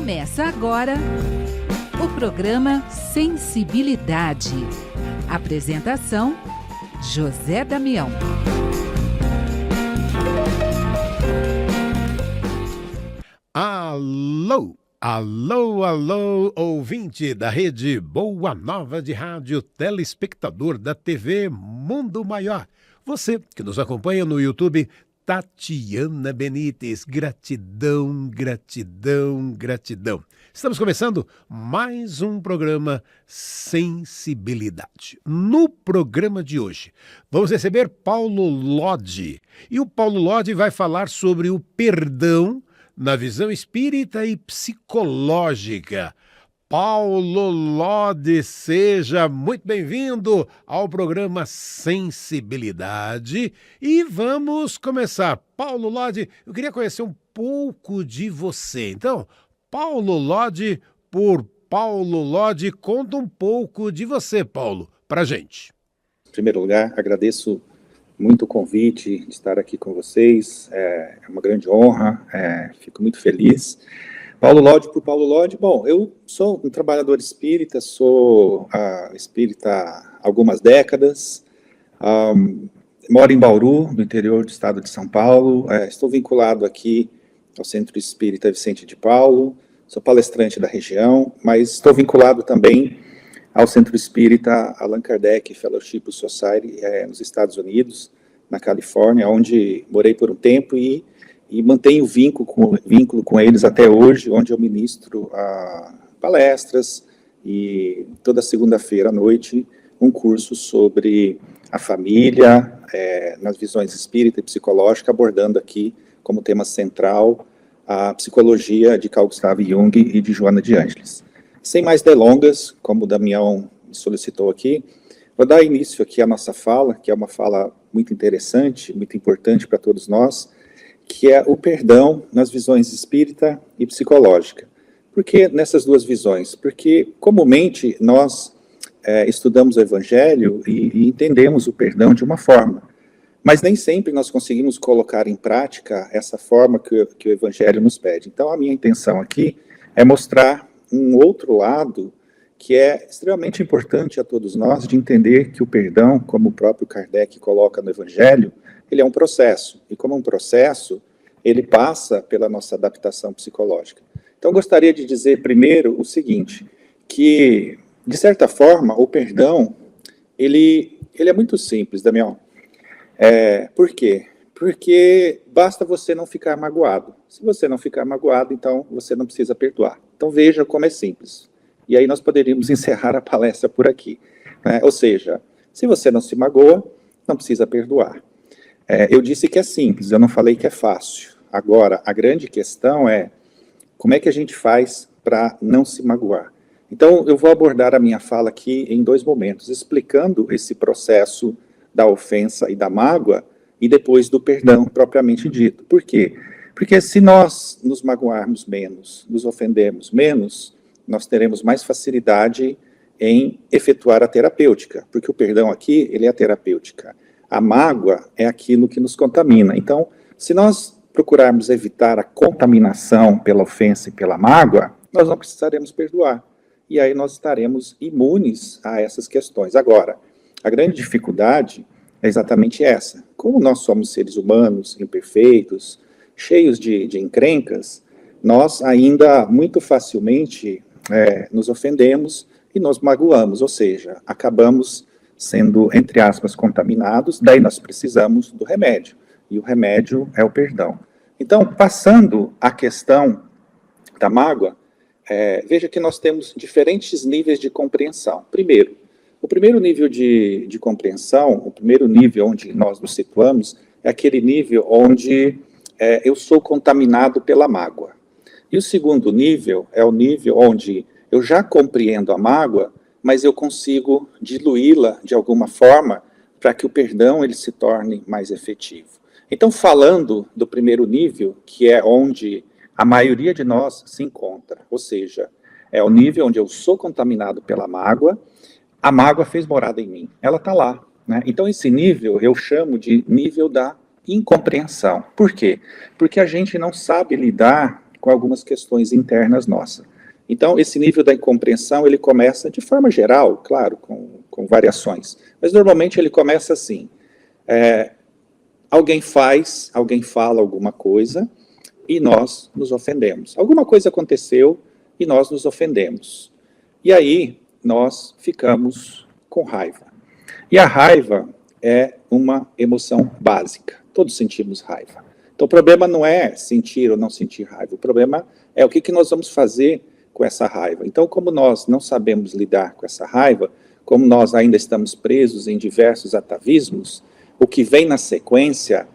Começa agora o programa Sensibilidade. Apresentação: José Damião. Alô, alô, alô, ouvinte da Rede Boa Nova de Rádio, telespectador da TV Mundo Maior. Você que nos acompanha no YouTube, Tatiana Benites, gratidão, gratidão, gratidão. Estamos começando mais um programa Sensibilidade. No programa de hoje, vamos receber Paulo Lodi. E o Paulo Lodi vai falar sobre o perdão na visão espírita e psicológica. Paulo Lodi, seja muito bem-vindo ao programa Sensibilidade. E vamos começar. Paulo Lodi, eu queria conhecer um pouco de você. Então, Paulo Lodi, por Paulo Lodi, conta um pouco de você, Paulo, pra gente. Em primeiro lugar, agradeço muito o convite de estar aqui com vocês, é uma grande honra, fico muito feliz. Paulo Lodi por Paulo Lodi. Bom, eu sou um trabalhador espírita, sou espírita há algumas décadas, moro em Bauru, no interior do estado de São Paulo, estou vinculado aqui ao Centro Espírita Vicente de Paulo, sou palestrante da região, mas estou vinculado também ao Centro Espírita Allan Kardec Fellowship Society, nos Estados Unidos, na Califórnia, onde morei por um tempo e mantenho vínculo com eles até hoje, onde eu ministro palestras e toda segunda-feira à noite um curso sobre a família, nas visões espírita e psicológica, abordando aqui como tema central a psicologia de Carl Gustav Jung e de Joana de Ângeles. Sem mais delongas, como o Damião me solicitou aqui, vou dar início aqui à nossa fala, que é uma fala muito interessante, muito importante para todos nós, que é o perdão nas visões espírita e psicológica. Por que nessas duas visões? Porque, comumente, nós estudamos o Evangelho e entendemos o perdão de uma forma, mas nem sempre nós conseguimos colocar em prática essa forma que o Evangelho nos pede. Então, a minha intenção aqui é mostrar um outro lado que é extremamente importante a todos nós, de entender que o perdão, como o próprio Kardec coloca no Evangelho, ele é um processo, e como um processo, ele passa pela nossa adaptação psicológica. Então, gostaria de dizer primeiro o seguinte, que, de certa forma, o perdão, ele é muito simples, Damião. Por quê? Porque basta você não ficar magoado. Se você não ficar magoado, então você não precisa perdoar. Então, veja como é simples. E aí nós poderíamos encerrar a palestra por aqui. Ou seja, se você não se magoa, não precisa perdoar. Eu disse que é simples, eu não falei que é fácil. Agora, a grande questão é como é que a gente faz para não se magoar. Então, eu vou abordar a minha fala aqui em dois momentos, explicando esse processo da ofensa e da mágoa e depois do perdão propriamente dito. Por quê? Porque se nós nos magoarmos menos, nos ofendermos menos, nós teremos mais facilidade em efetuar a terapêutica, porque o perdão aqui, ele é a terapêutica. A mágoa é aquilo que nos contamina. Então, se nós procurarmos evitar a contaminação pela ofensa e pela mágoa, nós não precisaremos perdoar. E aí nós estaremos imunes a essas questões. Agora, a grande dificuldade é exatamente essa. Como nós somos seres humanos, imperfeitos, cheios de encrencas, nós ainda muito facilmente nos ofendemos e nos magoamos, ou seja, acabamos sendo, entre aspas, contaminados, daí nós precisamos do remédio, e o remédio é o perdão. Então, passando à questão da mágoa, veja que nós temos diferentes níveis de compreensão. Primeiro, o primeiro nível de compreensão, o primeiro nível onde nós nos situamos, é aquele nível onde eu sou contaminado pela mágoa. E o segundo nível é o nível onde eu já compreendo a mágoa, mas eu consigo diluí-la de alguma forma para que o perdão ele se torne mais efetivo. Então, falando do primeiro nível, que é onde a maioria de nós se encontra, ou seja, é o nível onde eu sou contaminado pela mágoa, a mágoa fez morada em mim, ela está lá, né? Então, esse nível eu chamo de nível da incompreensão. Por quê? Porque a gente não sabe lidar com algumas questões internas nossas. Então, esse nível da incompreensão, ele começa de forma geral, claro, com variações, mas normalmente ele começa assim, alguém fala alguma coisa e nós nos ofendemos. Alguma coisa aconteceu e nós nos ofendemos. E aí, nós ficamos com raiva. E a raiva é uma emoção básica. Todos sentimos raiva. Então, o problema não é sentir ou não sentir raiva. O problema é o que nós vamos fazer com essa raiva. Então, como nós não sabemos lidar com essa raiva, como nós ainda estamos presos em diversos atavismos, o que vem na sequência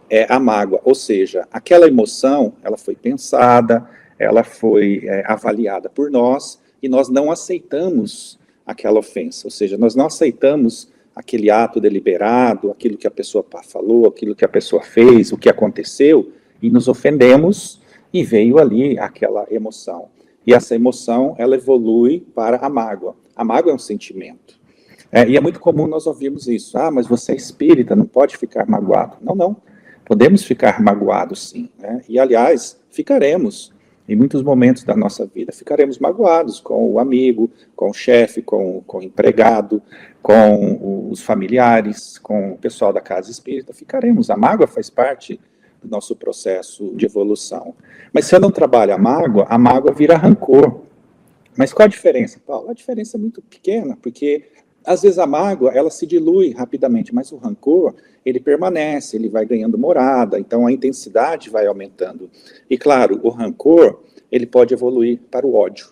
é a mágoa. Ou seja, aquela emoção, ela foi pensada, ela foi avaliada por nós, e nós não aceitamos aquela ofensa. Ou seja, nós não aceitamos aquele ato deliberado, aquilo que a pessoa falou, aquilo que a pessoa fez, o que aconteceu, e nos ofendemos, e veio ali aquela emoção. E essa emoção, ela evolui para a mágoa. A mágoa é um sentimento. E é muito comum nós ouvirmos isso. Ah, mas você é espírita, não pode ficar magoado. Não, não. Podemos ficar magoados, sim. Né? E, aliás, ficaremos. Em muitos momentos da nossa vida, ficaremos magoados com o amigo, com o chefe, com o empregado, com os familiares, com o pessoal da casa espírita. Ficaremos. A mágoa faz parte do nosso processo de evolução. Mas se eu não trabalho a mágoa vira rancor. Mas qual a diferença, Paulo? A diferença é muito pequena, porque às vezes a mágoa, ela se dilui rapidamente, mas o rancor, ele permanece, ele vai ganhando morada, então a intensidade vai aumentando. E claro, o rancor, ele pode evoluir para o ódio.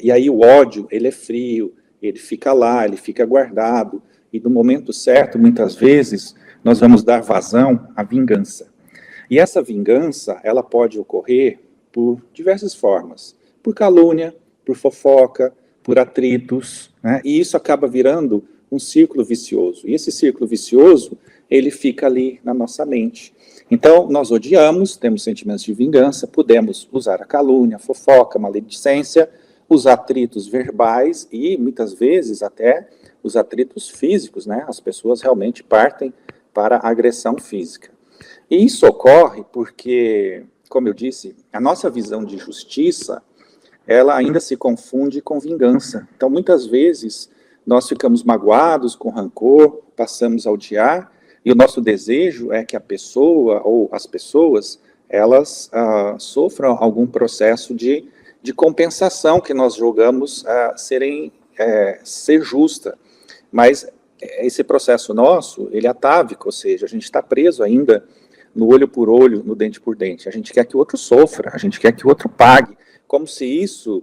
E aí o ódio, ele é frio, ele fica lá, ele fica guardado, e no momento certo, muitas vezes, nós vamos dar vazão à vingança. E essa vingança, ela pode ocorrer por diversas formas. Por calúnia, por fofoca, por atritos, né? E isso acaba virando um círculo vicioso. E esse círculo vicioso, ele fica ali na nossa mente. Então, nós odiamos, temos sentimentos de vingança, podemos usar a calúnia, a fofoca, a maledicência, os atritos verbais e, muitas vezes, até os atritos físicos, né? As pessoas realmente partem para a agressão física. E isso ocorre porque, como eu disse, a nossa visão de justiça, ela ainda se confunde com vingança. Então, muitas vezes, nós ficamos magoados, com rancor, passamos a odiar, e o nosso desejo é que a pessoa, ou as pessoas, elas sofram algum processo de compensação que nós julgamos ser justa. Mas esse processo nosso, ele é atávico, ou seja, a gente está preso ainda no olho por olho, no dente por dente. A gente quer que o outro sofra, a gente quer que o outro pague, como se isso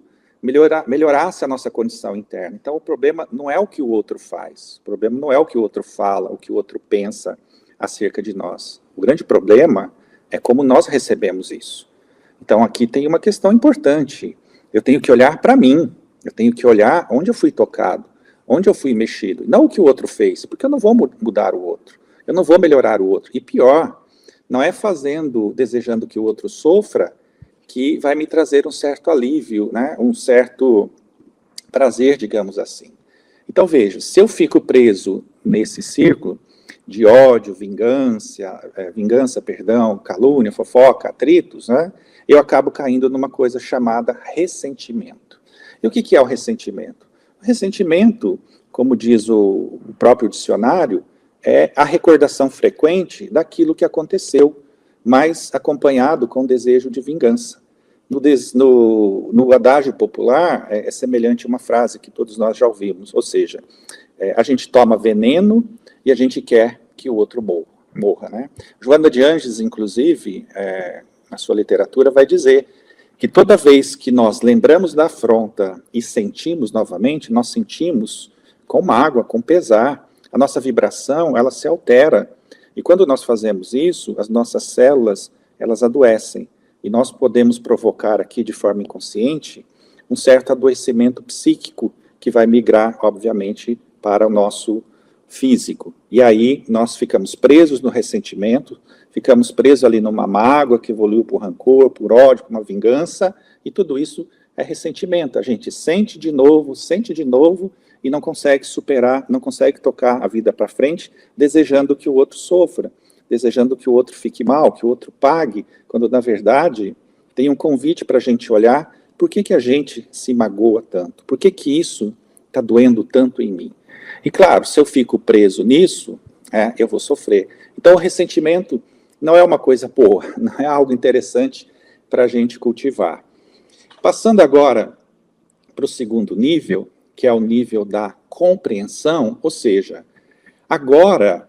melhorasse a nossa condição interna. Então, o problema não é o que o outro faz, o problema não é o que o outro fala, o que o outro pensa acerca de nós. O grande problema é como nós recebemos isso. Então, aqui tem uma questão importante. Eu tenho que olhar para mim, eu tenho que olhar onde eu fui tocado, onde eu fui mexido, não o que o outro fez, porque eu não vou mudar o outro, eu não vou melhorar o outro. E pior, não é desejando que o outro sofra, que vai me trazer um certo alívio, né? Um certo prazer, digamos assim. Então, veja, se eu fico preso nesse círculo de ódio, vingança, calúnia, fofoca, atritos, né? Eu acabo caindo numa coisa chamada ressentimento. E o que é o ressentimento? O ressentimento, como diz o próprio dicionário, é a recordação frequente daquilo que aconteceu, mas acompanhado com desejo de vingança. No adágio popular, é semelhante a uma frase que todos nós já ouvimos, ou seja, a gente toma veneno e a gente quer que o outro morra, né? Joana de Ângeles, inclusive, na sua literatura, vai dizer que toda vez que nós lembramos da afronta e sentimos novamente, nós sentimos com mágoa, com pesar, a nossa vibração, ela se altera. E quando nós fazemos isso, as nossas células, elas adoecem. E nós podemos provocar aqui, de forma inconsciente, um certo adoecimento psíquico que vai migrar, obviamente, para o nosso físico. E aí nós ficamos presos no ressentimento, ficamos presos ali numa mágoa que evoluiu por rancor, por ódio, por uma vingança, e tudo isso é ressentimento. A gente sente de novo e não consegue superar, não consegue tocar a vida para frente, desejando que o outro sofra, desejando que o outro fique mal, que o outro pague, quando na verdade tem um convite para a gente olhar por que a gente se magoa tanto, por que isso está doendo tanto em mim. E claro, se eu fico preso nisso, eu vou sofrer. Então o ressentimento não é uma coisa boa, não é algo interessante para a gente cultivar. Passando agora para o segundo nível, que é o nível da compreensão, ou seja, agora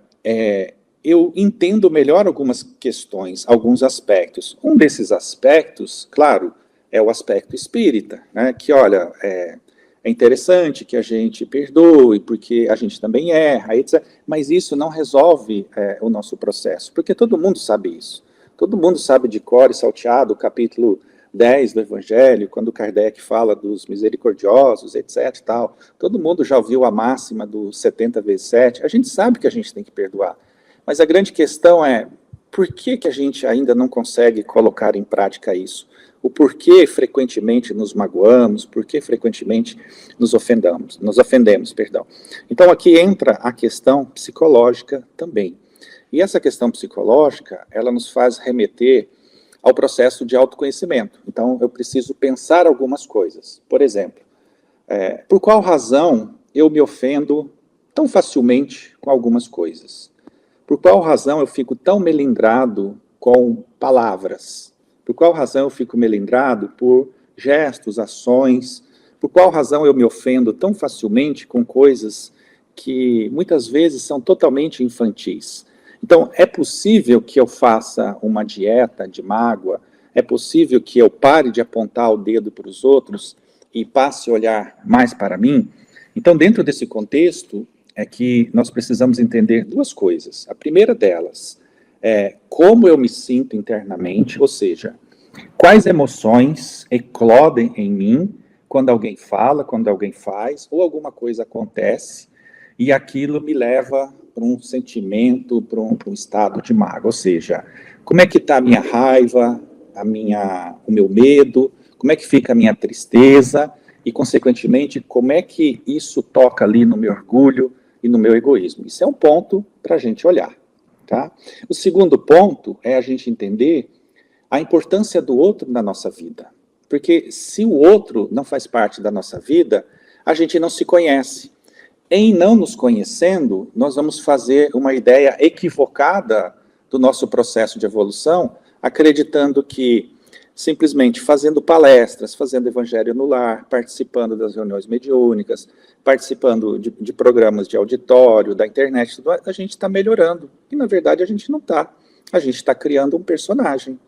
eu entendo melhor algumas questões, alguns aspectos. Um desses aspectos, claro, é o aspecto espírita, né, que, olha, é interessante que a gente perdoe, porque a gente também erra, etc. Mas isso não resolve o nosso processo, porque todo mundo sabe isso. Todo mundo sabe de cor e salteado o capítulo 10 do Evangelho, quando Kardec fala dos misericordiosos, etc. Tal. Todo mundo já ouviu a máxima do 70 vezes 7. A gente sabe que a gente tem que perdoar. Mas a grande questão é, por que a gente ainda não consegue colocar em prática isso? O porquê frequentemente nos magoamos, porquê frequentemente nos ofendemos, perdão. Então aqui entra a questão psicológica também. E essa questão psicológica, ela nos faz remeter ao processo de autoconhecimento. Então eu preciso pensar algumas coisas. Por exemplo, por qual razão eu me ofendo tão facilmente com algumas coisas? Por qual razão eu fico tão melindrado com palavras? Por qual razão eu fico melindrado por gestos, ações? Por qual razão eu me ofendo tão facilmente com coisas que muitas vezes são totalmente infantis? Então, é possível que eu faça uma dieta de mágoa? É possível que eu pare de apontar o dedo para os outros e passe a olhar mais para mim? Então, dentro desse contexto, é que nós precisamos entender duas coisas. A primeira delas é como eu me sinto internamente, ou seja, quais emoções eclodem em mim quando alguém fala, quando alguém faz, ou alguma coisa acontece, e aquilo me leva para um sentimento, para um estado de mágoa. Ou seja, como é que está a minha raiva, o meu medo, como é que fica a minha tristeza, e, consequentemente, como é que isso toca ali no meu orgulho e no meu egoísmo. Isso é um ponto para a gente olhar. Tá? O segundo ponto é a gente entender a importância do outro na nossa vida. Porque se o outro não faz parte da nossa vida, a gente não se conhece. Em não nos conhecendo, nós vamos fazer uma ideia equivocada do nosso processo de evolução, acreditando que simplesmente fazendo palestras, fazendo evangelho no lar, participando das reuniões mediúnicas, participando de programas de auditório, da internet, tudo, a gente está melhorando. E, na verdade, a gente não está. A gente está criando um personagem.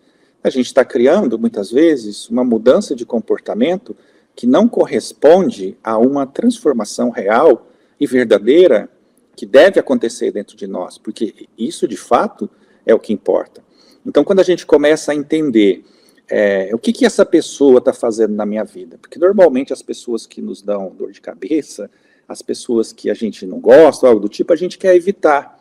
A gente está criando, muitas vezes, uma mudança de comportamento que não corresponde a uma transformação real e verdadeira que deve acontecer dentro de nós, porque isso, de fato, é o que importa. Então, quando a gente começa a entender o que essa pessoa está fazendo na minha vida, porque normalmente as pessoas que nos dão dor de cabeça, as pessoas que a gente não gosta, algo do tipo, a gente quer evitar,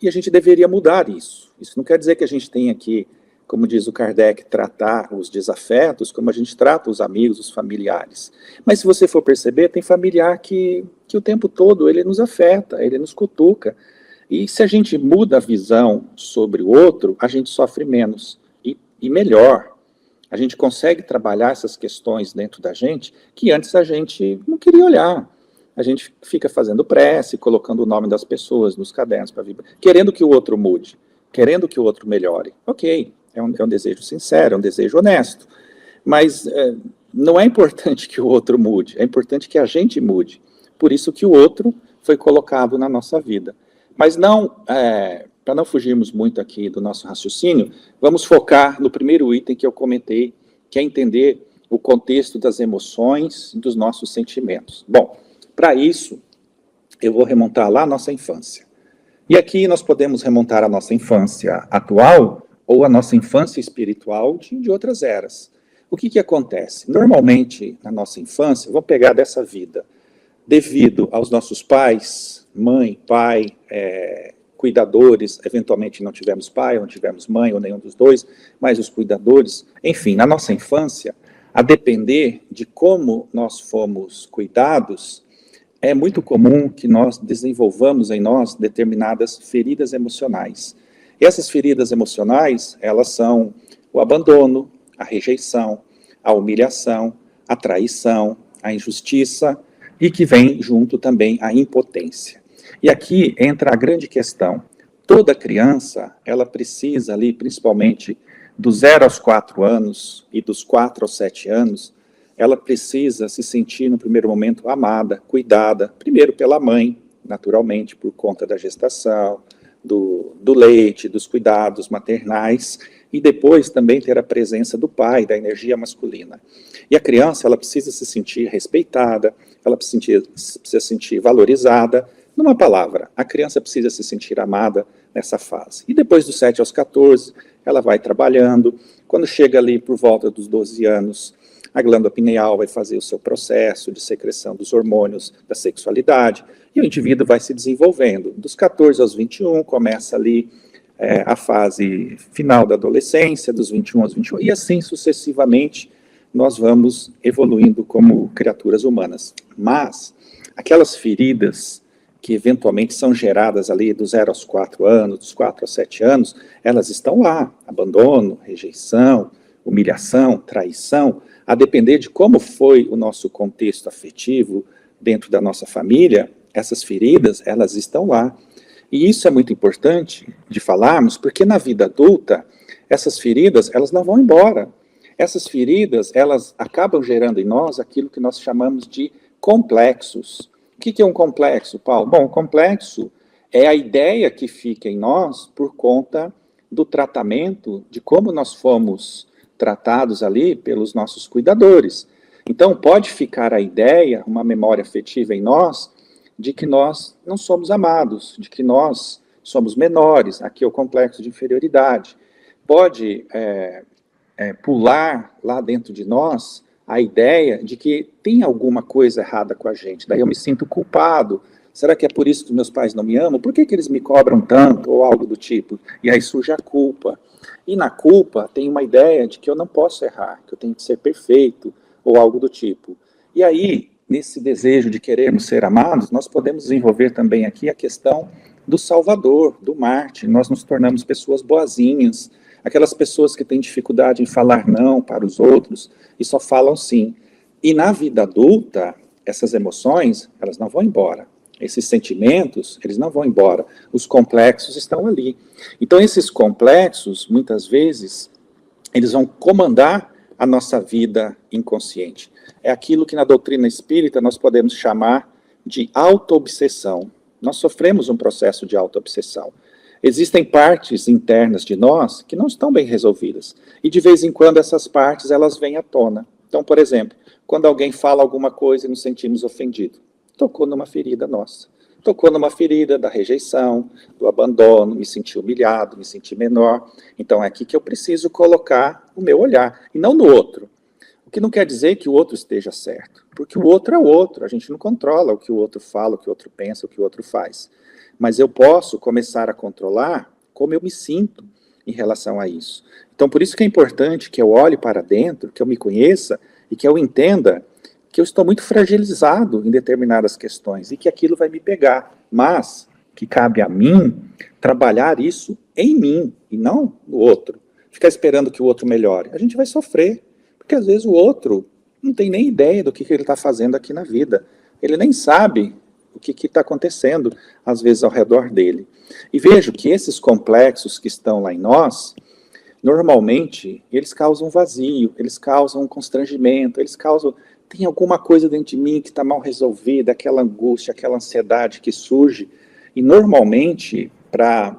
e a gente deveria mudar isso. Isso não quer dizer que a gente tenha que, como diz o Kardec, tratar os desafetos como a gente trata os amigos, os familiares. Mas se você for perceber, tem familiar que o tempo todo ele nos afeta, ele nos cutuca. E se a gente muda a visão sobre o outro, a gente sofre menos e melhor. A gente consegue trabalhar essas questões dentro da gente que antes a gente não queria olhar. A gente fica fazendo prece, colocando o nome das pessoas nos cadernos para vibrar, querendo que o outro mude, querendo que o outro melhore. Ok, é um desejo sincero, é um desejo honesto. Mas não é importante que o outro mude, é importante que a gente mude. Por isso que o outro foi colocado na nossa vida. Mas não, para não fugirmos muito aqui do nosso raciocínio, vamos focar no primeiro item que eu comentei, que é entender o contexto das emoções e dos nossos sentimentos. Bom, para isso, eu vou remontar lá a nossa infância. E aqui nós podemos remontar a nossa infância atual ou a nossa infância espiritual de outras eras. O que acontece? Normalmente, na nossa infância, vamos pegar dessa vida, devido aos nossos pais, mãe, pai, cuidadores, eventualmente não tivemos pai, ou não tivemos mãe, ou nenhum dos dois, mas os cuidadores, enfim, na nossa infância, a depender de como nós fomos cuidados, é muito comum que nós desenvolvamos em nós determinadas feridas emocionais. E essas feridas emocionais, elas são o abandono, a rejeição, a humilhação, a traição, a injustiça e que vem junto também a impotência. E aqui entra a grande questão. Toda criança, ela precisa ali, principalmente dos 0 aos 4 anos e dos 4 aos 7 anos, ela precisa se sentir no primeiro momento amada, cuidada, primeiro pela mãe, naturalmente, por conta da gestação, do leite, dos cuidados maternais, e depois também ter a presença do pai, da energia masculina. E a criança, ela precisa se sentir respeitada, ela precisa se sentir valorizada. Numa palavra, a criança precisa se sentir amada nessa fase. E depois dos 7 aos 14, ela vai trabalhando. Quando chega ali por volta dos 12 anos, a glândula pineal vai fazer o seu processo de secreção dos hormônios da sexualidade, e o indivíduo vai se desenvolvendo. Dos 14 aos 21, começa ali a fase final da adolescência, dos 21 aos 21, e assim sucessivamente nós vamos evoluindo como criaturas humanas. Mas aquelas feridas que eventualmente são geradas ali dos 0 aos 4 anos, dos 4 aos 7 anos, elas estão lá. Abandono, rejeição, humilhação, traição, a depender de como foi o nosso contexto afetivo dentro da nossa família, essas feridas, elas estão lá. E isso é muito importante de falarmos, porque na vida adulta, essas feridas, elas não vão embora. Essas feridas, elas acabam gerando em nós aquilo que nós chamamos de complexos. O que é um complexo, Paulo? Bom, o complexo é a ideia que fica em nós por conta do tratamento, de como nós fomos tratados ali pelos nossos cuidadores. Então, pode ficar a ideia, uma memória afetiva em nós, de que nós não somos amados, de que nós somos menores, aqui é o complexo de inferioridade. Pode pular lá dentro de nós a ideia de que tem alguma coisa errada com a gente, daí eu me sinto culpado. Será que é por isso que meus pais não me amam? Por que eles me cobram tanto? Ou algo do tipo. E aí surge a culpa. E na culpa tem uma ideia de que eu não posso errar, que eu tenho que ser perfeito, ou algo do tipo. E aí, nesse desejo de querermos ser amados, nós podemos desenvolver também aqui a questão do Salvador, do Mártir. Nós nos tornamos pessoas boazinhas, aquelas pessoas que têm dificuldade em falar não para os outros e só falam sim. E na vida adulta, essas emoções, elas não vão embora. Esses sentimentos, eles não vão embora. Os complexos estão ali. Então, esses complexos, muitas vezes, eles vão comandar a nossa vida inconsciente. É aquilo que na doutrina espírita nós podemos chamar de auto-obsessão. Nós sofremos um processo de auto-obsessão. Existem partes internas de nós que não estão bem resolvidas. E de vez em quando essas partes, elas vêm à tona. Então, por exemplo, quando alguém fala alguma coisa e nos sentimos ofendidos, tocou numa ferida nossa. Tocou numa ferida da rejeição, do abandono, me senti humilhado, me senti menor. Então é aqui que eu preciso colocar o meu olhar, e não no outro. O que não quer dizer que o outro esteja certo, porque o outro é o outro, a gente não controla o que o outro fala, o que o outro pensa, o que o outro faz. Mas eu posso começar a controlar como eu me sinto em relação a isso. Então por isso que é importante que eu olhe para dentro, que eu me conheça e que eu entenda que eu estou muito fragilizado em determinadas questões e que aquilo vai me pegar, mas que cabe a mim trabalhar isso em mim e não no outro. Ficar esperando que o outro melhore. A gente vai sofrer, porque às vezes o outro não tem nem ideia do que ele está fazendo aqui na vida. Ele nem sabe o que está acontecendo, às vezes, ao redor dele. E vejo que esses complexos que estão lá em nós, normalmente, eles causam vazio, eles causam um constrangimento, eles causam... Tem alguma coisa dentro de mim que está mal resolvida, aquela angústia, aquela ansiedade que surge. E normalmente, para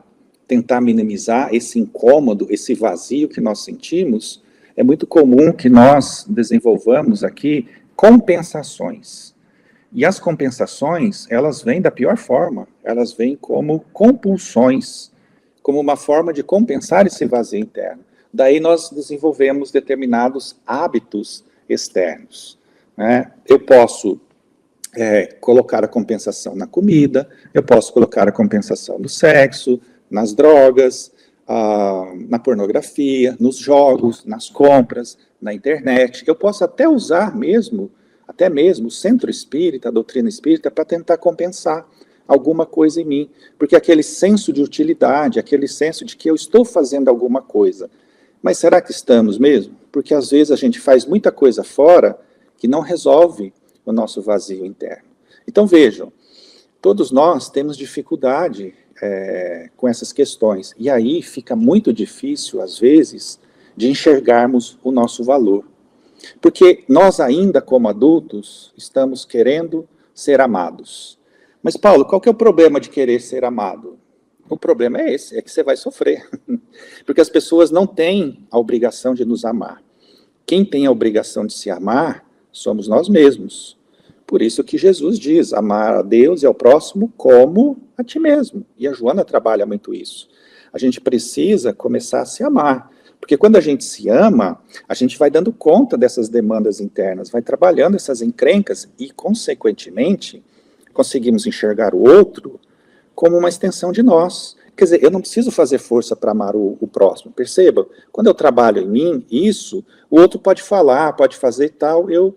tentar minimizar esse incômodo, esse vazio que nós sentimos, é muito comum que nós desenvolvamos aqui compensações. E as compensações, elas vêm da pior forma. Elas vêm como compulsões, como uma forma de compensar esse vazio interno. Daí nós desenvolvemos determinados hábitos externos. Eu posso colocar a compensação na comida, eu posso colocar a compensação no sexo, nas drogas, na pornografia, nos jogos, nas compras, na internet. Eu posso até usar até mesmo o centro espírita, a doutrina espírita, para tentar compensar alguma coisa em mim. Porque aquele senso de utilidade, aquele senso de que eu estou fazendo alguma coisa, Mas será que estamos mesmo? Porque às vezes a gente faz muita coisa fora que não resolve o nosso vazio interno. Então vejam, todos nós temos dificuldade com essas questões. E aí fica muito difícil, às vezes, de enxergarmos o nosso valor. Porque nós ainda, como adultos, estamos querendo ser amados. Mas, Paulo, qual que é o problema de querer ser amado? O problema é esse, é que você vai sofrer. Porque as pessoas não têm a obrigação de nos amar. Quem tem a obrigação de se amar somos nós mesmos. Por isso que Jesus diz, amar a Deus e ao próximo como a ti mesmo. E a Joana trabalha muito isso. A gente precisa começar a se amar. Porque quando a gente se ama, a gente vai dando conta dessas demandas internas, vai trabalhando essas encrencas e, consequentemente, conseguimos enxergar o outro como uma extensão de nós. Quer dizer, eu não preciso fazer força para amar o próximo. Perceba, quando eu trabalho em mim, isso, o outro pode falar, pode fazer tal, eu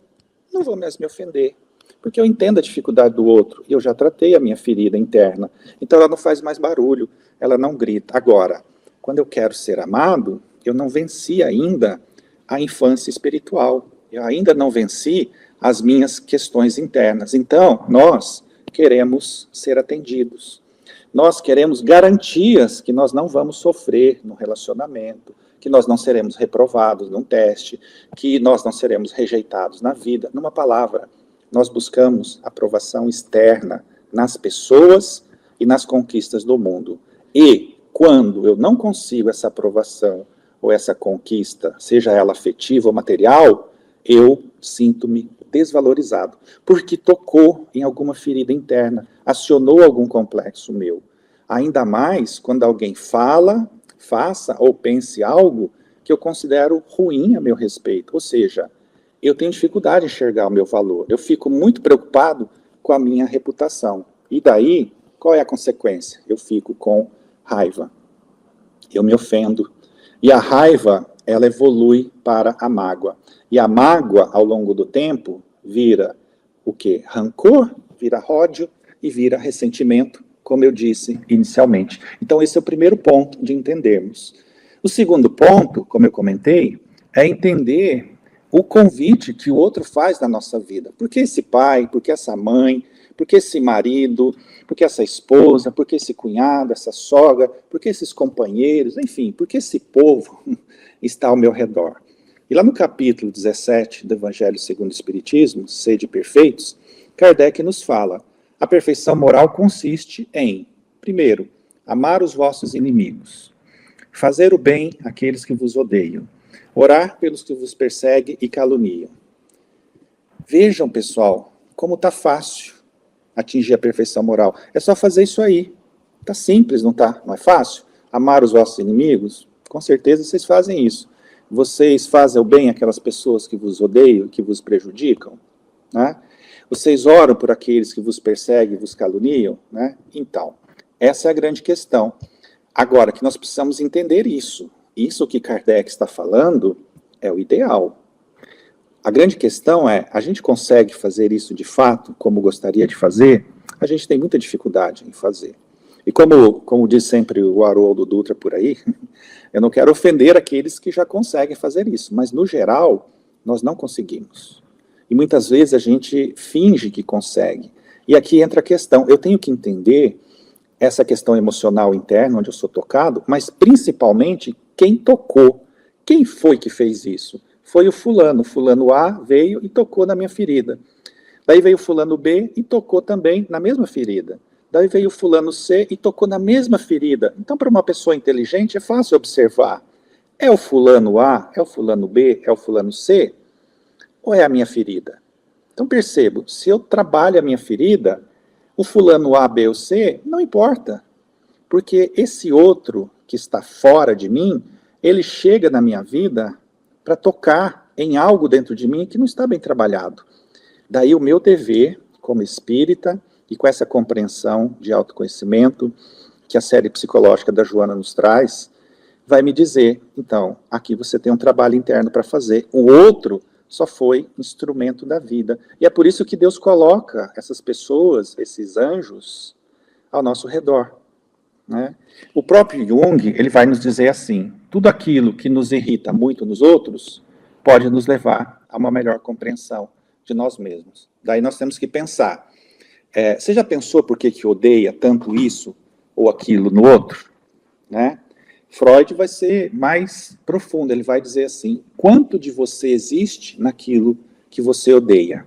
não vou mais me ofender. Porque eu entendo a dificuldade do outro, e eu já tratei a minha ferida interna. Então ela não faz mais barulho, ela não grita. Agora, quando eu quero ser amado, eu não venci ainda a infância espiritual. Eu ainda não venci as minhas questões internas. Então, nós queremos ser atendidos. Nós queremos garantias que nós não vamos sofrer no relacionamento, que nós não seremos reprovados num teste, que nós não seremos rejeitados na vida. Numa palavra, nós buscamos aprovação externa nas pessoas e nas conquistas do mundo. E, quando eu não consigo essa aprovação ou essa conquista, seja ela afetiva ou material, eu sinto-me desvalorizado, porque tocou em alguma ferida interna, acionou algum complexo meu. Ainda mais quando alguém fala, faça ou pense algo que eu considero ruim a meu respeito, ou seja, eu tenho dificuldade em enxergar o meu valor. Eu fico muito preocupado com a minha reputação. E daí, qual é a consequência? Eu fico com raiva. Eu me ofendo. E a raiva, ela evolui para a mágoa. E a mágoa, ao longo do tempo, vira o quê? Rancor, vira ódio e vira ressentimento, como eu disse inicialmente. Então, esse é o primeiro ponto de entendermos. O segundo ponto, como eu comentei, é entender o convite que o outro faz na nossa vida. Por que esse pai, por que essa mãe, por que esse marido, por que essa esposa, por que esse cunhado, essa sogra, por que esses companheiros, enfim, por que esse povo está ao meu redor? E lá no capítulo 17 do Evangelho segundo o Espiritismo, Sede Perfeitos, Kardec nos fala, a perfeição moral consiste em, primeiro, amar os vossos inimigos, fazer o bem àqueles que vos odeiam, orar pelos que vos perseguem e caluniam. Vejam, pessoal, como está fácil atingir a perfeição moral. É só fazer isso aí. Está simples, não está? Não é fácil? Amar os vossos inimigos? Com certeza vocês fazem isso. Vocês fazem o bem àquelas pessoas que vos odeiam, que vos prejudicam? Né? Vocês oram por aqueles que vos perseguem e vos caluniam? Né? Então, essa é a grande questão. Agora, que nós precisamos entender isso. Isso que Kardec está falando é o ideal. A grande questão é, a gente consegue fazer isso de fato, como gostaria de fazer? A gente tem muita dificuldade em fazer. E como diz sempre o Haroldo Dutra por aí, eu não quero ofender aqueles que já conseguem fazer isso, mas no geral, nós não conseguimos. E muitas vezes a gente finge que consegue. E aqui entra a questão, eu tenho que entender essa questão emocional interna, onde eu sou tocado, mas principalmente quem tocou. Quem foi que fez isso? Foi o fulano A veio e tocou na minha ferida. Daí veio o fulano B e tocou também na mesma ferida. Daí veio o fulano C e tocou na mesma ferida. Então, para uma pessoa inteligente, é fácil observar. É o fulano A, é o fulano B, é o fulano C? Ou é a minha ferida? Então, percebo, se eu trabalho a minha ferida, o fulano A, B ou C, não importa. Porque esse outro que está fora de mim, ele chega na minha vida para tocar em algo dentro de mim que não está bem trabalhado. Daí o meu dever, como espírita, e com essa compreensão de autoconhecimento que a série psicológica da Joana nos traz, vai me dizer, então, aqui você tem um trabalho interno para fazer. O outro só foi instrumento da vida. E é por isso que Deus coloca essas pessoas, esses anjos, ao nosso redor. Né? O próprio Jung, ele vai nos dizer assim, tudo aquilo que nos irrita muito nos outros pode nos levar a uma melhor compreensão de nós mesmos. Daí nós temos que pensar, você já pensou por que odeia tanto isso ou aquilo no outro? Né? Freud vai ser mais profundo, ele vai dizer assim, quanto de você existe naquilo que você odeia?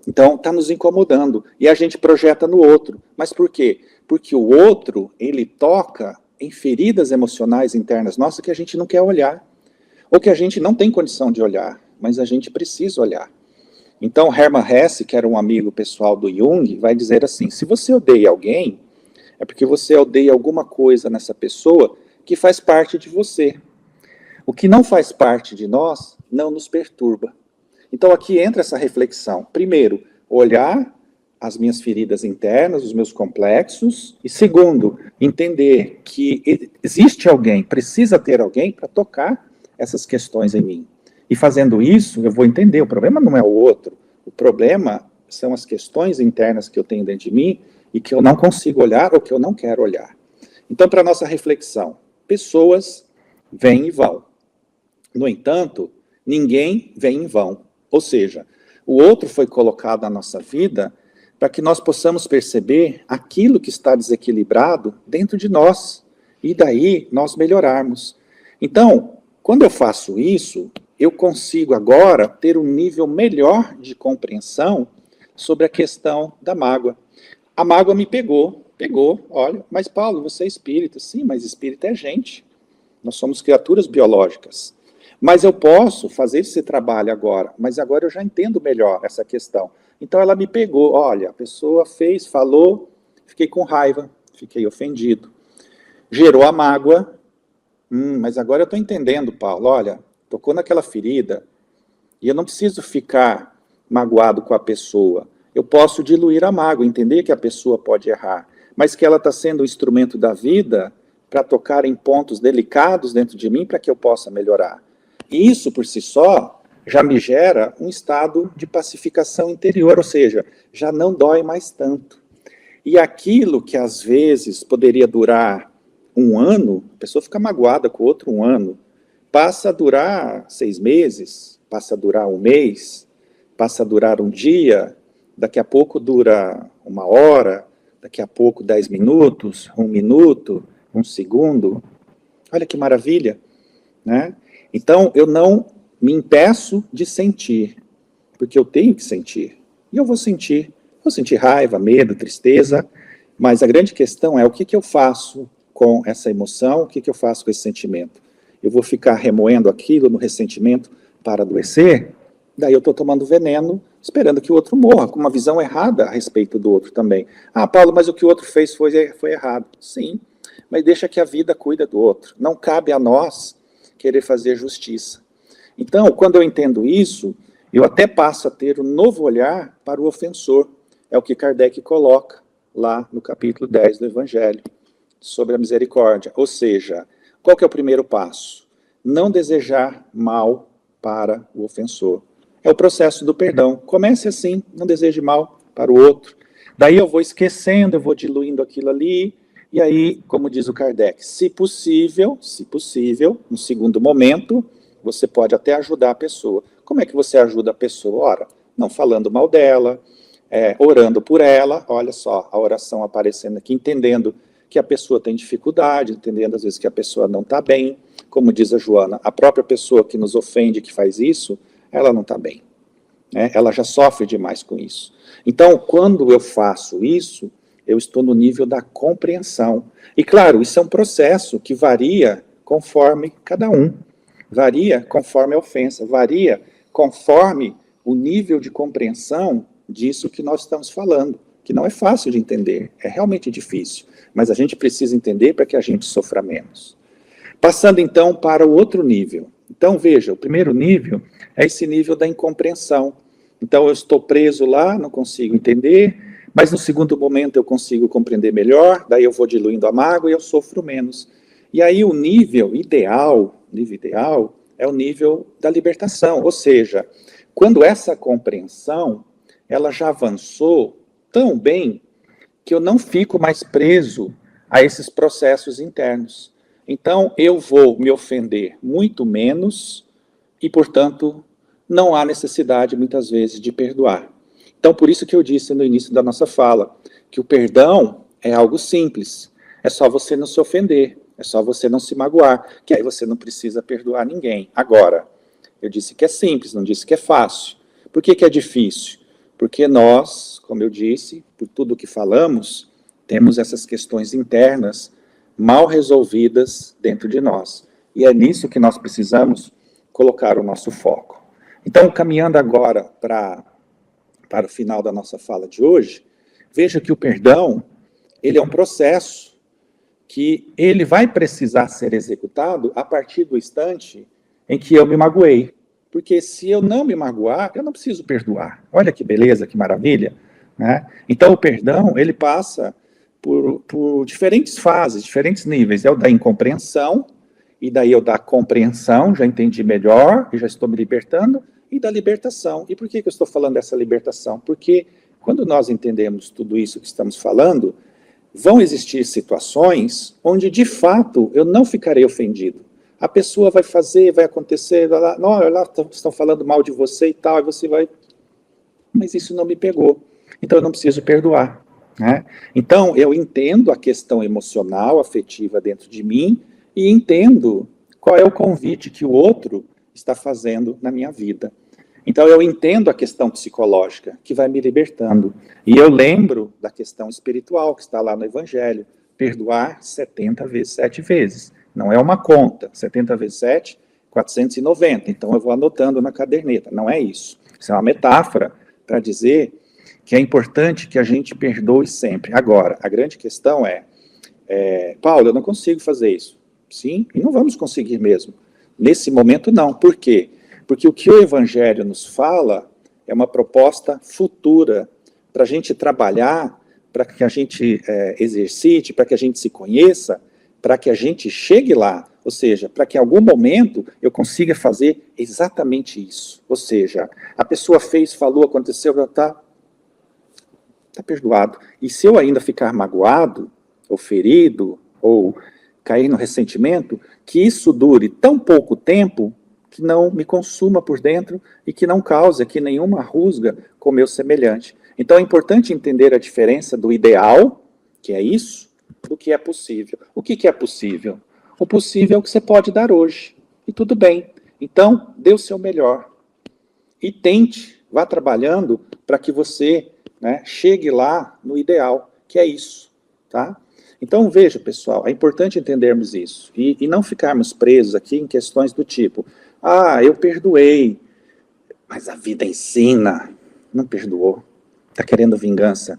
Então, está nos incomodando, e a gente projeta no outro. Mas por quê? Porque o outro, ele toca em feridas emocionais internas nossas que a gente não quer olhar, ou que a gente não tem condição de olhar, mas a gente precisa olhar. Então, Hermann Hesse, que era um amigo pessoal do Jung, vai dizer assim, se você odeia alguém, é porque você odeia alguma coisa nessa pessoa que faz parte de você. O que não faz parte de nós, não nos perturba. Então, aqui entra essa reflexão. Primeiro, olhar as minhas feridas internas, os meus complexos. E segundo, entender que existe alguém, precisa ter alguém para tocar essas questões em mim. E fazendo isso, eu vou entender, o problema não é o outro, o problema são as questões internas que eu tenho dentro de mim e que eu não consigo olhar ou que eu não quero olhar. Então, para a nossa reflexão, pessoas vêm e vão. No entanto, ninguém vem em vão. Ou seja, o outro foi colocado na nossa vida para que nós possamos perceber aquilo que está desequilibrado dentro de nós, e daí nós melhorarmos. Então, quando eu faço isso, eu consigo agora ter um nível melhor de compreensão sobre a questão da mágoa. A mágoa me pegou, olha, mas Paulo, você é espírita. Sim, mas espírita é gente. Nós somos criaturas biológicas. Mas eu posso fazer esse trabalho agora, mas agora eu já entendo melhor essa questão. Então ela me pegou, olha, a pessoa fez, falou, fiquei com raiva, fiquei ofendido. Gerou a mágoa, mas agora eu estou entendendo, Paulo, olha, tocou naquela ferida, e eu não preciso ficar magoado com a pessoa. Eu posso diluir a mágoa, entender que a pessoa pode errar, mas que ela está sendo um instrumento da vida para tocar em pontos delicados dentro de mim para que eu possa melhorar. E isso, por si só, já me gera um estado de pacificação interior, ou seja, já não dói mais tanto. E aquilo que às vezes poderia durar um ano, a pessoa fica magoada com o outro um ano, passa a durar 6 meses, passa a durar um mês, passa a durar um dia, daqui a pouco dura 1 hora, daqui a pouco 10 minutos, 1 minuto, 1 segundo. Olha que maravilha, né? Então, eu não me impeço de sentir, porque eu tenho que sentir. E eu vou sentir raiva, medo, tristeza, mas a grande questão é o que eu faço com essa emoção, o que eu faço com esse sentimento. Eu vou ficar remoendo aquilo no ressentimento para adoecer? Daí eu estou tomando veneno, esperando que o outro morra, com uma visão errada a respeito do outro também. Ah, Paulo, mas o que o outro fez foi errado. Sim, mas deixa que a vida cuida do outro. Não cabe a nós querer fazer justiça. Então, quando eu entendo isso, eu até passo a ter um novo olhar para o ofensor. É o que Kardec coloca lá no capítulo 10 do Evangelho, sobre a misericórdia. Ou seja, qual que é o primeiro passo? Não desejar mal para o ofensor. É o processo do perdão. Comece assim, não deseje mal para o outro. Daí eu vou esquecendo, eu vou diluindo aquilo ali, e aí, como diz o Kardec, se possível, no segundo momento, você pode até ajudar a pessoa. Como é que você ajuda a pessoa? Ora, não falando mal dela, orando por ela, olha só, a oração aparecendo aqui, entendendo que a pessoa tem dificuldade, entendendo às vezes que a pessoa não está bem. Como diz a Joana, a própria pessoa que nos ofende, que faz isso, ela não está bem. Né? Ela já sofre demais com isso. Então, quando eu faço isso, eu estou no nível da compreensão. E claro, isso é um processo que varia conforme cada um. Varia conforme a ofensa, varia conforme o nível de compreensão disso que nós estamos falando, que não é fácil de entender, é realmente difícil, mas a gente precisa entender para que a gente sofra menos. Passando então para o outro nível. Então veja, o primeiro nível é esse nível da incompreensão. Então eu estou preso lá, não consigo entender, mas no segundo momento eu consigo compreender melhor, daí eu vou diluindo a mágoa e eu sofro menos. E aí o nível ideal é o nível da libertação, ou seja, quando essa compreensão, ela já avançou tão bem que eu não fico mais preso a esses processos internos. Então, eu vou me ofender muito menos e, portanto, não há necessidade, muitas vezes, de perdoar. Então, por isso que eu disse no início da nossa fala, que o perdão é algo simples. É só você não se ofender, é só você não se magoar, que aí você não precisa perdoar ninguém. Agora, eu disse que é simples, não disse que é fácil. Por que que é difícil? Porque nós, como eu disse, por tudo que falamos, temos essas questões internas mal resolvidas dentro de nós. E é nisso que nós precisamos colocar o nosso foco. Então, caminhando agora para o final da nossa fala de hoje, veja que o perdão, ele é um processo que ele vai precisar ser executado a partir do instante em que eu me magoei. Porque se eu não me magoar, eu não preciso perdoar. Olha que beleza, que maravilha, né? Então, o perdão, ele passa por diferentes fases, diferentes níveis. É o da incompreensão, e daí eu da compreensão, já entendi melhor, e já estou me libertando, e da libertação. E por que eu estou falando dessa libertação? Porque quando nós entendemos tudo isso que estamos falando, vão existir situações onde, de fato, eu não ficarei ofendido. A pessoa vai fazer, vai acontecer, lá estão falando mal de você e tal, e você vai... Mas isso não me pegou, então eu não preciso perdoar. Né? Então, eu entendo a questão emocional, afetiva dentro de mim, e entendo qual é o convite que o outro está fazendo na minha vida. Então, eu entendo a questão psicológica, que vai me libertando. E eu lembro da questão espiritual, que está lá no Evangelho. Perdoar 70 vezes, 7 vezes. Não é uma conta. 70 vezes 7, 490. Então, eu vou anotando na caderneta. Não é isso. Isso é uma metáfora para dizer que é importante que a gente perdoe sempre. Agora, a grande questão Paulo, eu não consigo fazer isso. Sim, e não vamos conseguir mesmo. Nesse momento, não. Por quê? Porque o que o Evangelho nos fala é uma proposta futura para a gente trabalhar, para que a gente exercite, para que a gente se conheça, para que a gente chegue lá. Ou seja, para que em algum momento eu consiga fazer exatamente isso. Ou seja, a pessoa fez, falou, aconteceu, já está perdoado. E se eu ainda ficar magoado, ou ferido, ou cair no ressentimento, que isso dure tão pouco tempo que não me consuma por dentro e que não cause aqui nenhuma rusga com o meu semelhante. Então é importante entender a diferença do ideal, que é isso, do que é possível. O que é possível? O possível é o que você pode dar hoje. E tudo bem. Então, dê o seu melhor. E tente, vá trabalhando para que você chegue lá no ideal, que é isso. Tá? Então, veja, pessoal, é importante entendermos isso. E não ficarmos presos aqui em questões do tipo, eu perdoei, mas a vida ensina, não perdoou, está querendo vingança.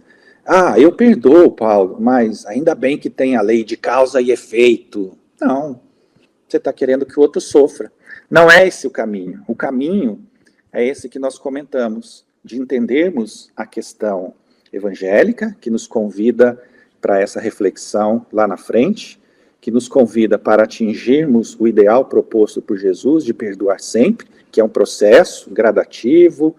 Eu perdoo, Paulo, mas ainda bem que tem a lei de causa e efeito. Não, você está querendo que o outro sofra. Não é esse o caminho. O caminho é esse que nós comentamos, de entendermos a questão evangélica, que nos convida para essa reflexão lá na frente, que nos convida para atingirmos o ideal proposto por Jesus de perdoar sempre, que é um processo gradativo,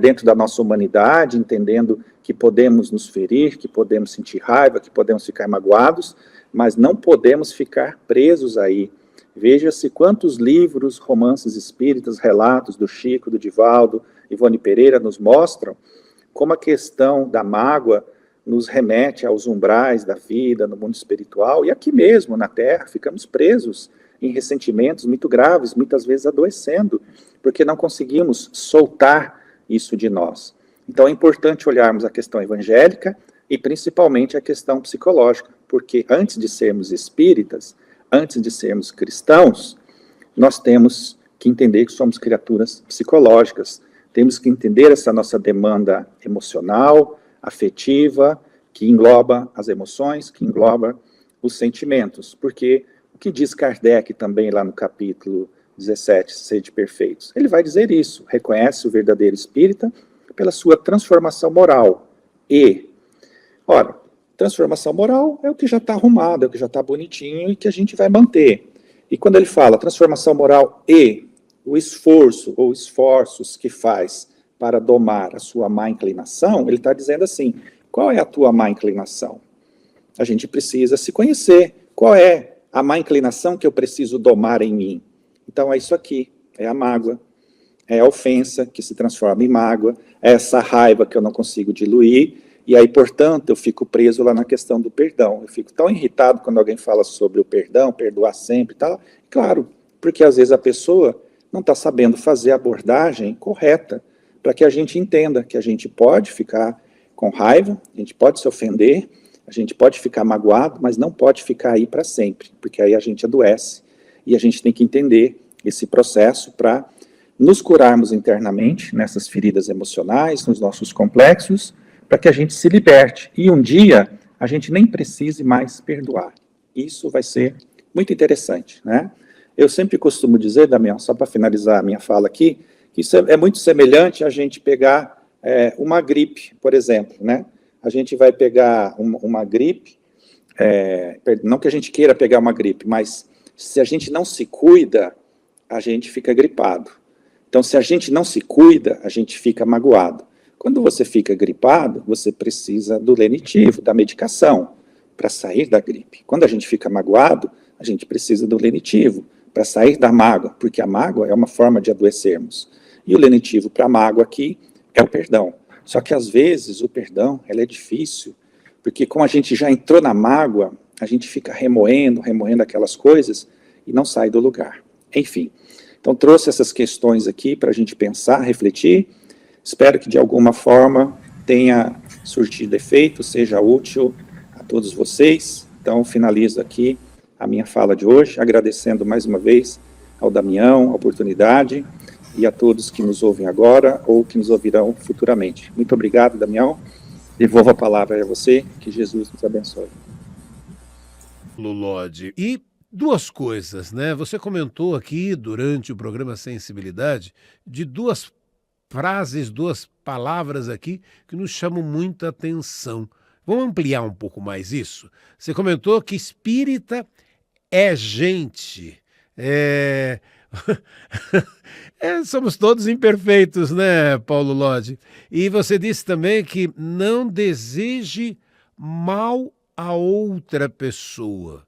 dentro da nossa humanidade, entendendo que podemos nos ferir, que podemos sentir raiva, que podemos ficar magoados, mas não podemos ficar presos aí. Veja-se quantos livros, romances espíritas, relatos do Chico, do Divaldo, Ivone Pereira nos mostram como a questão da mágoa nos remete aos umbrais da vida, no mundo espiritual, e aqui mesmo, na Terra, ficamos presos em ressentimentos muito graves, muitas vezes adoecendo, porque não conseguimos soltar isso de nós. Então é importante olharmos a questão evangélica e principalmente a questão psicológica, porque antes de sermos espíritas, antes de sermos cristãos, nós temos que entender que somos criaturas psicológicas, temos que entender essa nossa demanda emocional, afetiva, que engloba as emoções, que engloba os sentimentos. Porque o que diz Kardec também lá no capítulo 17, Sede Perfeitos? Ele vai dizer isso, reconhece o verdadeiro espírita pela sua transformação moral. Ora, transformação moral é o que já está arrumado, é o que já está bonitinho e que a gente vai manter. E quando ele fala transformação moral e o esforço ou esforços que faz para domar a sua má inclinação, ele está dizendo assim, qual é a tua má inclinação? A gente precisa se conhecer. Qual é a má inclinação que eu preciso domar em mim. Então é isso aqui, é a mágoa, é a ofensa que se transforma em mágoa, é essa raiva que eu não consigo diluir, e aí, portanto, eu fico preso lá na questão do perdão. Eu fico tão irritado quando alguém fala sobre o perdão, perdoar sempre e tal. Claro, porque às vezes a pessoa não está sabendo fazer a abordagem correta para que a gente entenda que a gente pode ficar com raiva, a gente pode se ofender, a gente pode ficar magoado, mas não pode ficar aí para sempre, porque aí a gente adoece. E a gente tem que entender esse processo para nos curarmos internamente nessas feridas emocionais, nos nossos complexos, para que a gente se liberte. E um dia a gente nem precise mais perdoar. Isso vai ser muito interessante, né? Eu sempre costumo dizer, Damião, só para finalizar a minha fala aqui, que isso é muito semelhante a gente pegar uma gripe, por exemplo, né? A gente vai pegar uma gripe, não que a gente queira pegar uma gripe, mas se a gente não se cuida, a gente fica gripado. Então, se a gente não se cuida, a gente fica magoado. Quando você fica gripado, você precisa do lenitivo, da medicação, para sair da gripe. Quando a gente fica magoado, a gente precisa do lenitivo, para sair da mágoa, porque a mágoa é uma forma de adoecermos. E o lenitivo para a mágoa aqui é o perdão. Só que às vezes o perdão, é difícil, porque como a gente já entrou na mágoa, a gente fica remoendo aquelas coisas e não sai do lugar. Enfim, então trouxe essas questões aqui para a gente pensar, refletir. Espero que de alguma forma tenha surtido efeito, seja útil a todos vocês. Então finalizo aqui a minha fala de hoje, agradecendo mais uma vez ao Damião a oportunidade e a todos que nos ouvem agora ou que nos ouvirão futuramente. Muito obrigado, Damião. Devolvo a palavra a você, que Jesus nos abençoe. Lulode. E duas coisas, né? Você comentou aqui durante o programa Sensibilidade de duas frases, duas palavras aqui que nos chamam muita atenção. Vamos ampliar um pouco mais isso? Você comentou que espírita é gente. Somos todos imperfeitos, né, Paulo Lodge? E você disse também que não deseje mal a outra pessoa.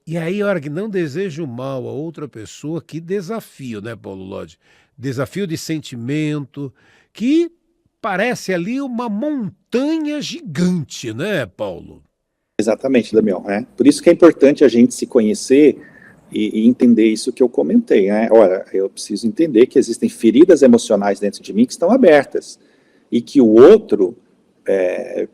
E aí, a hora que não desejo mal a outra pessoa, que desafio, né, Paulo Lodge? Desafio de sentimento, que parece ali uma montanha gigante, né, Paulo? Exatamente, Damião, né? Por isso que é importante a gente se conhecer e entender isso que eu comentei, né? Olha, eu preciso entender que existem feridas emocionais dentro de mim que estão abertas, e que o outro,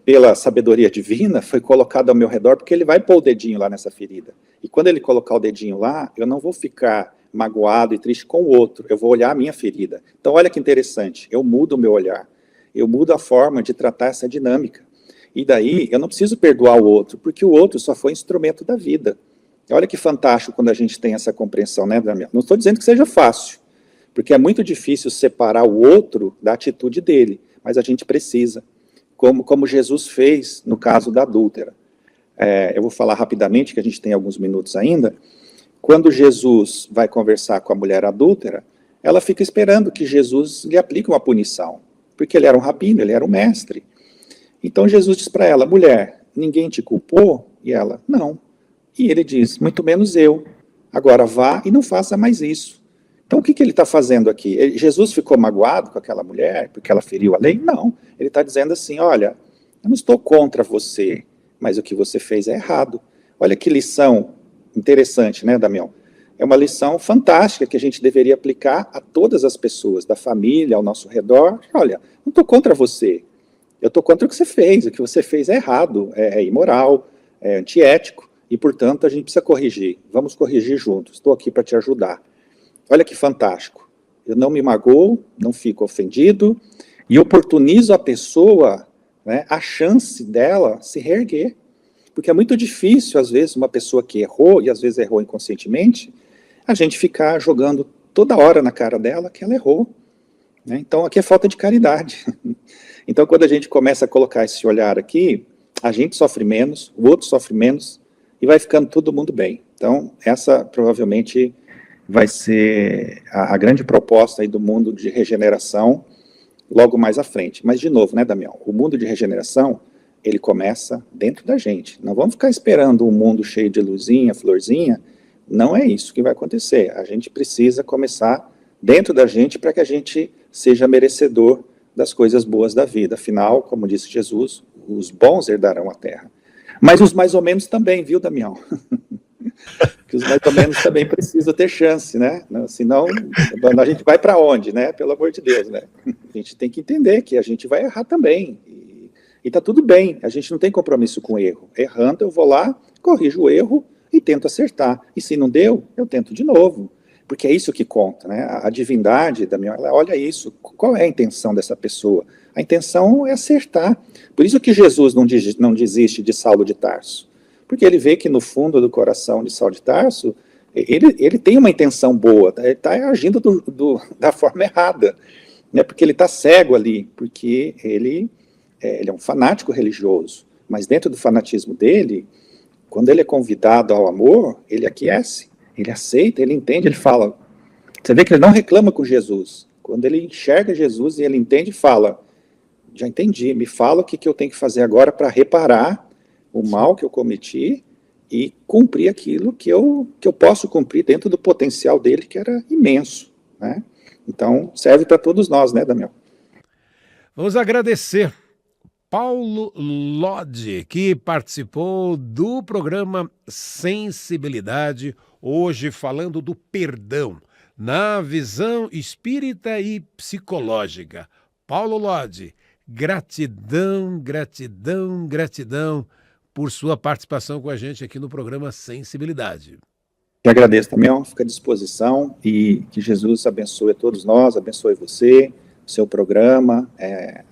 pela sabedoria divina, foi colocado ao meu redor, porque ele vai pôr o dedinho lá nessa ferida. E quando ele colocar o dedinho lá, eu não vou ficar magoado e triste com o outro, eu vou olhar a minha ferida. Então olha que interessante, eu mudo o meu olhar, eu mudo a forma de tratar essa dinâmica. E daí eu não preciso perdoar o outro, porque o outro só foi instrumento da vida. Olha que fantástico quando a gente tem essa compreensão, né, Damião? Não estou dizendo que seja fácil, porque é muito difícil separar o outro da atitude dele, mas a gente precisa, como Jesus fez no caso da adúltera. Eu vou falar rapidamente, que a gente tem alguns minutos ainda. Quando Jesus vai conversar com a mulher adúltera, ela fica esperando que Jesus lhe aplique uma punição, porque ele era um rabino, ele era um mestre. Então Jesus diz para ela: mulher, ninguém te culpou? E ela: não. E ele diz: muito menos eu. Agora vá e não faça mais isso. Então o que ele está fazendo aqui? Jesus ficou magoado com aquela mulher porque ela feriu a lei? Não. Ele está dizendo assim: olha, eu não estou contra você, mas o que você fez é errado. Olha que lição interessante, né, Damião? É uma lição fantástica que a gente deveria aplicar a todas as pessoas, da família, ao nosso redor. Olha, não estou contra você, eu estou contra o que você fez. O que você fez é errado, é imoral, é antiético, e, portanto, a gente precisa corrigir. Vamos corrigir juntos, estou aqui para te ajudar. Olha que fantástico. Eu não me magoo, não fico ofendido, e oportunizo a pessoa, né, a chance dela se reerguer. Porque é muito difícil, às vezes, uma pessoa que errou, e às vezes errou inconscientemente, a gente ficar jogando toda hora na cara dela que ela errou. Né? Então, aqui é falta de caridade. Então, quando a gente começa a colocar esse olhar aqui, a gente sofre menos, o outro sofre menos, e vai ficando todo mundo bem. Então, essa provavelmente vai ser a grande proposta aí do mundo de regeneração logo mais à frente. Mas, de novo, né, Damião? O mundo de regeneração ele começa dentro da gente. Não vamos ficar esperando um mundo cheio de luzinha, florzinha. Não é isso que vai acontecer. A gente precisa começar dentro da gente para que a gente seja merecedor das coisas boas da vida. Afinal, como disse Jesus, os bons herdarão a terra. Mas os mais ou menos também, viu, Damião? Que os mais ou menos também precisam ter chance, né? Senão, a gente vai para onde, né? Pelo amor de Deus, né? A gente tem que entender que a gente vai errar também. E tá tudo bem, a gente não tem compromisso com o erro. Errando, eu vou lá, corrijo o erro e tento acertar. E se não deu, eu tento de novo. Porque é isso que conta, né? A divindade, Damião, ela olha isso. Qual é a intenção dessa pessoa? A intenção é acertar. Por isso que Jesus não desiste de Saulo de Tarso. Porque ele vê que no fundo do coração de Saulo de Tarso, ele tem uma intenção boa, ele está agindo da forma errada. Né? Porque ele está cego ali, porque ele é um fanático religioso. Mas dentro do fanatismo dele, quando ele é convidado ao amor, ele aquece. Ele aceita, ele entende, ele fala. Você vê que ele não reclama com Jesus. Quando ele enxerga Jesus e ele entende, fala, já entendi, me fala o que eu tenho que fazer agora para reparar o mal que eu cometi e cumprir aquilo que eu posso cumprir dentro do potencial dele, que era imenso. Né? Então, serve para todos nós, né, Damião? Vamos agradecer Paulo Lodge, que participou do programa Sensibilidade, hoje falando do perdão, na visão espírita e psicológica. Paulo Lodge, gratidão, gratidão, gratidão por sua participação com a gente aqui no programa Sensibilidade. Eu agradeço também, fico à disposição e que Jesus abençoe a todos nós, abençoe você, o seu programa,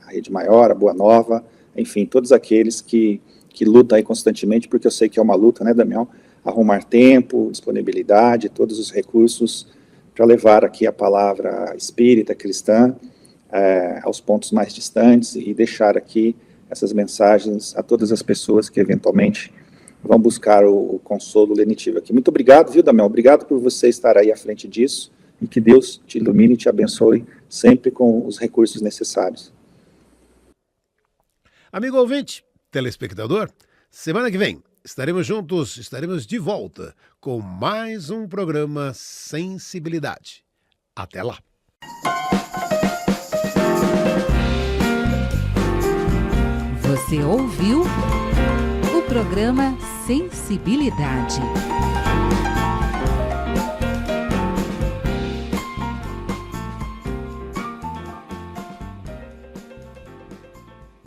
a Rede Maior, a Boa Nova, enfim, todos aqueles que lutam aí constantemente, porque eu sei que é uma luta, né, Damião? Arrumar tempo, disponibilidade, todos os recursos para levar aqui a palavra espírita, cristã, aos pontos mais distantes e deixar aqui essas mensagens a todas as pessoas que eventualmente vão buscar o consolo lenitivo aqui. Muito obrigado, viu, Damião? Obrigado por você estar aí à frente disso e que Deus te ilumine e te abençoe sempre com os recursos necessários. Amigo ouvinte, telespectador, semana que vem estaremos juntos, estaremos de volta com mais um programa Sensibilidade. Até lá! Você ouviu o programa Sensibilidade.